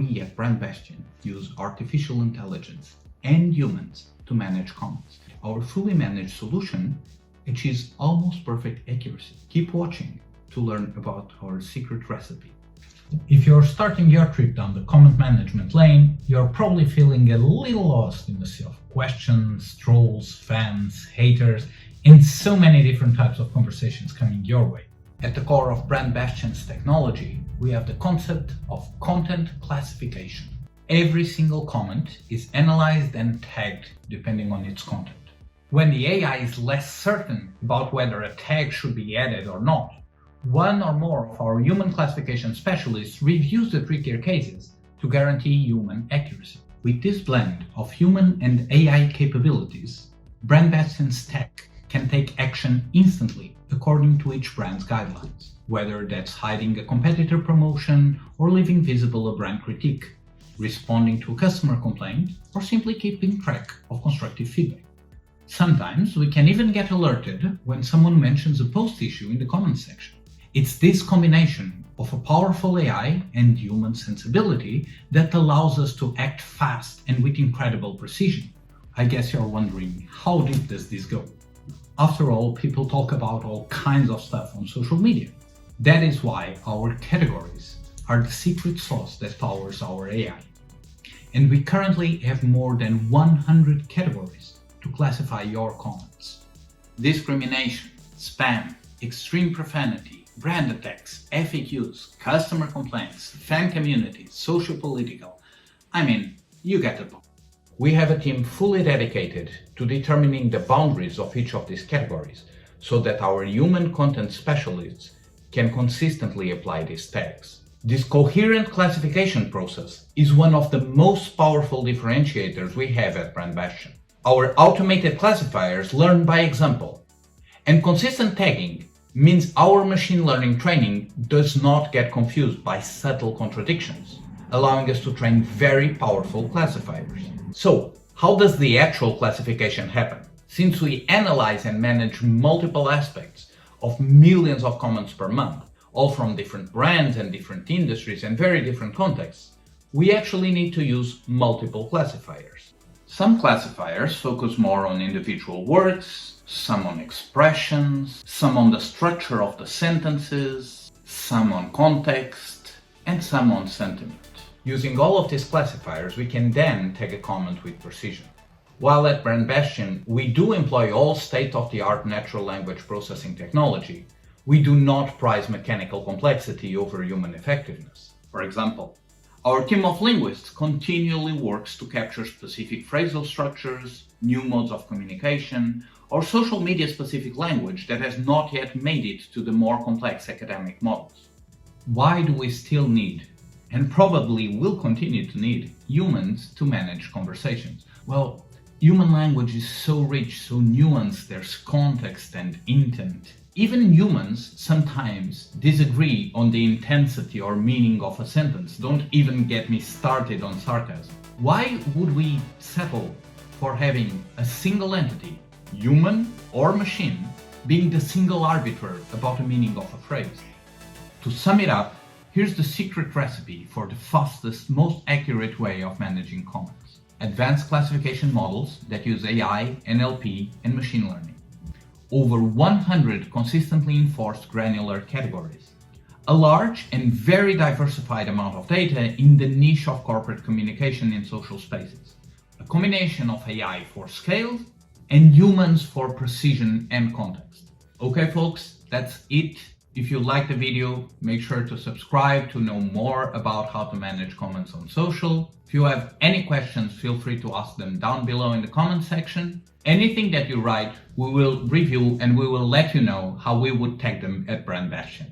we at BrandBastion use artificial intelligence and humans to manage comments. Our fully managed solution achieves almost perfect accuracy. Keep watching to learn about our secret recipe. If you're starting your trip down the comment management lane, you're probably feeling a little lost in the sea of questions, trolls, fans, haters, and so many different types of conversations coming your way. At the core of BrandBastion's technology, we have the concept of content classification. Every single comment is analyzed and tagged depending on its content. When the AI is less certain about whether a tag should be added or not, one or more of our human classification specialists reviews the trickier cases to guarantee human accuracy. With this blend of human and AI capabilities, BrandBastion's tech can take action instantly according to each brand's guidelines, whether that's hiding a competitor promotion or leaving visible a brand critique, responding to a customer complaint, or simply keeping track of constructive feedback. Sometimes we can even get alerted when someone mentions a post issue in the comments section. It's this combination of a powerful AI and human sensibility that allows us to act fast and with incredible precision. I guess you're wondering, how deep does this go? After all, people talk about all kinds of stuff on social media. That is why our categories are the secret sauce that powers our AI. And we currently have more than 100 categories to classify your comments. Discrimination, spam, extreme profanity, brand attacks, FAQs, customer complaints, fan communities, socio-political. You get the point. We have a team fully dedicated to determining the boundaries of each of these categories so that our human content specialists can consistently apply these tags. This coherent classification process is one of the most powerful differentiators we have at BrandBastion. Our automated classifiers learn by example, and consistent tagging means our machine learning training does not get confused by subtle contradictions, allowing us to train very powerful classifiers. So, how does the actual classification happen? Since we analyze and manage multiple aspects of millions of comments per month, all from different brands and different industries and very different contexts, we actually need to use multiple classifiers. Some classifiers focus more on individual words, some on expressions, some on the structure of the sentences, some on context, and some on sentiment. Using all of these classifiers, we can then tag a comment with precision. While at BrandBastion, we do employ all state-of-the-art natural language processing technology, we do not prize mechanical complexity over human effectiveness. For example, our team of linguists continually works to capture specific phrasal structures, new modes of communication, or social media-specific language that has not yet made it to the more complex academic models. Why do we still need, and probably will continue to need, humans to manage conversations? Well, human language is so rich, so nuanced, there's context and intent. Even humans sometimes disagree on the intensity or meaning of a sentence. Don't even get me started on sarcasm. Why would we settle for having a single entity, human or machine, being the single arbiter about the meaning of a phrase? To sum it up, here's the secret recipe for the fastest, most accurate way of managing comments. Advanced classification models that use AI, NLP, and machine learning. Over 100 consistently enforced granular categories. A large and very diversified amount of data in the niche of corporate communication in social spaces. A combination of AI for scale and humans for precision and context. Okay folks, that's it. If you liked the video, make sure to subscribe to know more about how to manage comments on social. If you have any questions, feel free to ask them down below in the comment section. Anything that you write, we will review and we will let you know how we would tag them at BrandBastion.